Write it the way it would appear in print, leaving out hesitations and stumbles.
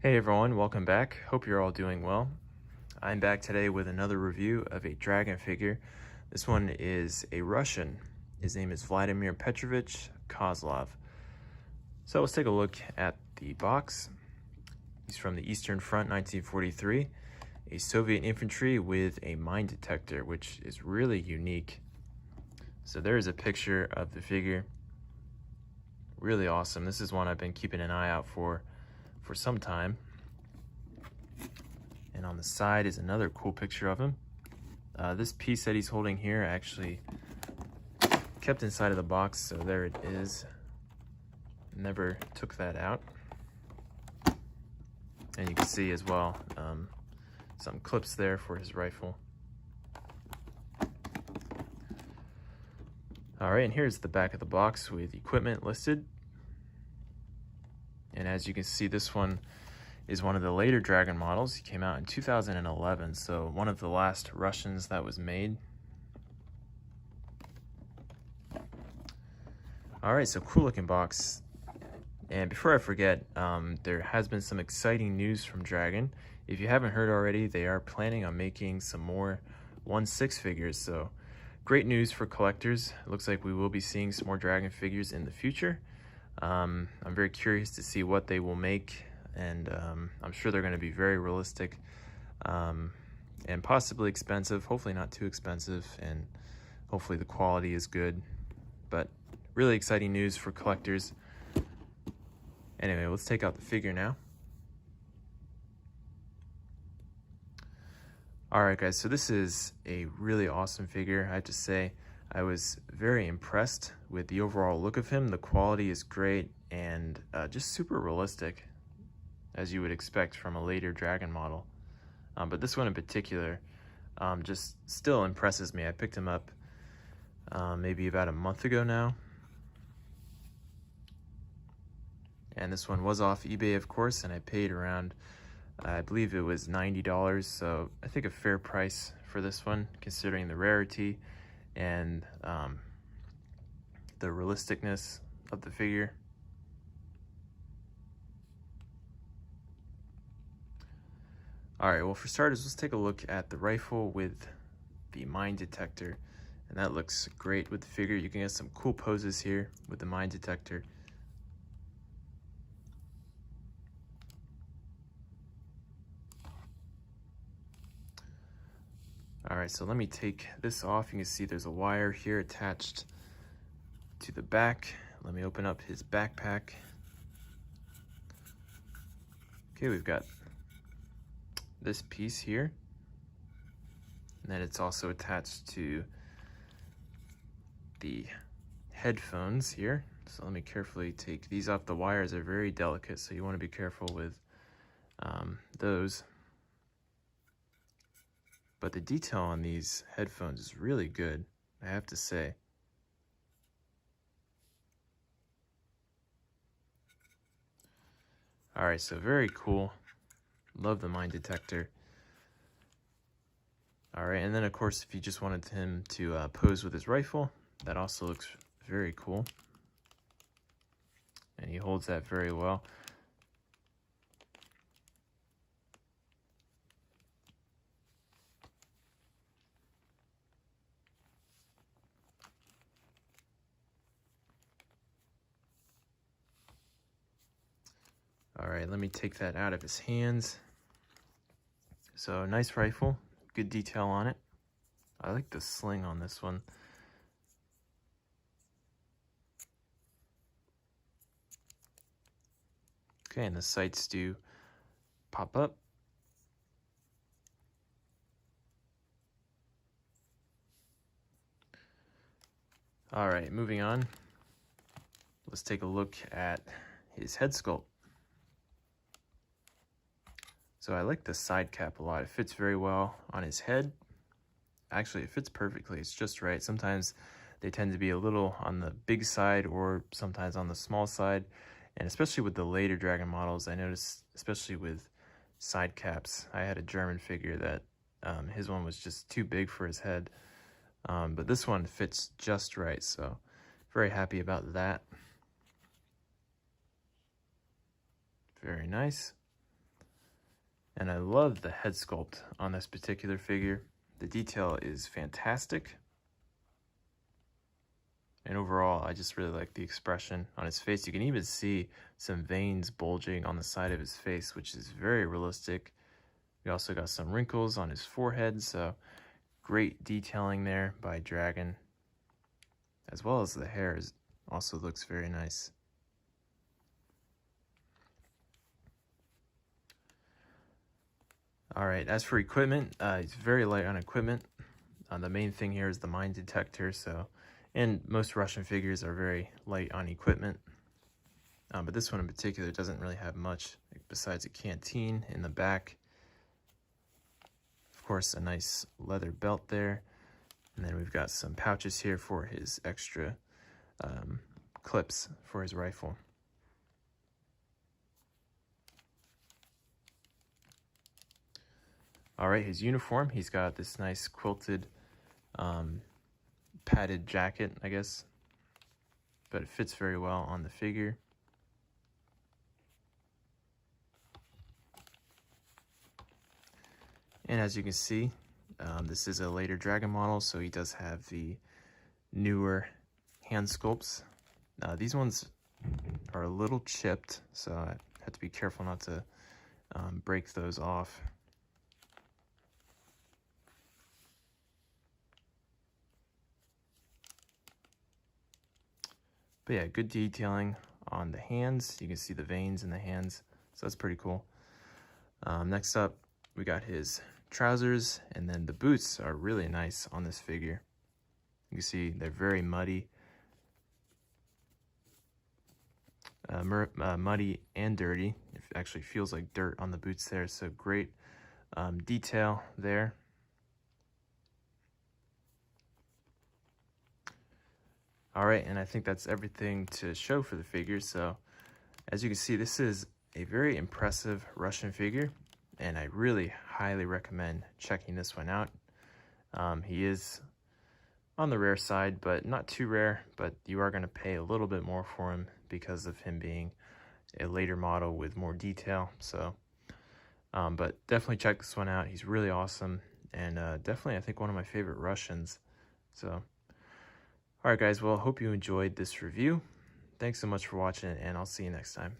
Hey everyone, welcome back. Hope you're all doing well. I'm back today with another review of a dragon figure. This one is a Russian. His name is Vladimir Petrovich Kozlov. So let's take a look at the box. He's from the Eastern Front, 1943. A Soviet infantry with a mine detector, which is really unique. So there is a picture of the figure. Really awesome. This is one I've been keeping an eye out for some time. And on the side is another cool picture of him. This piece that he's holding here actually kept inside of the box, so there it is. Never took that out. And you can see as well some clips there for his rifle. Alright, and here's the back of the box with equipment listed. And as you can see, this one is one of the later Dragon models. He came out in 2011, so one of the last Russians that was made. Alright, so cool looking box. And before I forget, there has been some exciting news from Dragon. If you haven't heard already, they are planning on making some more 1/6 figures, so great news for collectors. It looks like we will be seeing some more Dragon figures in the future. I'm very curious to see what they will make, and I'm sure they're going to be very realistic and possibly expensive, hopefully not too expensive, and hopefully the quality is good. But really exciting news for collectors. Anyway, let's take out the figure now. Alright guys, so this is a really awesome figure. I have to say, I was very impressed with the overall look of him. The quality is great and just super realistic, as you would expect from a later Dragon model. But this one in particular just still impresses me. I picked him up maybe about a month ago now. And this one was off eBay, of course, and I paid around, I believe it was $90, so I think a fair price for this one, considering the rarity and the realisticness of the figure. Alright, well for starters, let's take a look at the rifle with the mine detector. And that looks great with the figure. You can get some cool poses here with the mine detector. Alright, so let me take this off. You can see there's a wire here attached to the back. Let me open up his backpack. Okay, we've got this piece here. And then it's also attached to the headphones here. So let me carefully take these off. The wires are very delicate, so you want to be careful with those. But the detail on these headphones is really good, I have to say. Alright, so very cool. Love the mine detector. Alright, and then of course if you just wanted him to pose with his rifle, that also looks very cool. And he holds that very well. Alright, let me take that out of his hands. So, nice rifle, good detail on it. I like the sling on this one. Okay, and the sights do pop up. Alright, moving on. Let's take a look at his head sculpt. So I like the side cap a lot. It fits very well on his head. Actually, it fits perfectly. It's just right. Sometimes they tend to be a little on the big side or sometimes on the small side. And especially with the later Dragon models, I noticed, especially with side caps, I had a German figure that his one was just too big for his head. But this one fits just right, so very happy about that. Very nice. And I love the head sculpt on this particular figure. The detail is fantastic. And overall, I just really like the expression on his face. You can even see some veins bulging on the side of his face, which is very realistic. We also got some wrinkles on his forehead, so great detailing there by Dragon. As well as the hair also looks very nice. All right, as for equipment, he's very light on equipment. The main thing here is the mine detector, and most Russian figures are very light on equipment. But this one in particular doesn't really have much besides a canteen in the back. Of course, a nice leather belt there. And then we've got some pouches here for his extra clips for his rifle. All right, his uniform, he's got this nice quilted padded jacket, I guess, but it fits very well on the figure. And as you can see, this is a later Dragon model, so he does have the newer hand sculpts. These ones are a little chipped, so I have to be careful not to break those off. But yeah, good detailing on the hands. You can see the veins in the hands, so that's pretty cool. Next up, we got his trousers, and then the boots are really nice on this figure. You can see they're very muddy. Muddy and dirty. It actually feels like dirt on the boots there, so great detail there. All right, and I think that's everything to show for the figure. So as you can see, this is a very impressive Russian figure, and I really highly recommend checking this one out. He is on the rare side, but not too rare, but you are going to pay a little bit more for him because of him being a later model with more detail. So, but definitely check this one out. He's really awesome, and definitely I think one of my favorite Russians. So, all right, guys, well, I hope you enjoyed this review. Thanks so much for watching, and I'll see you next time.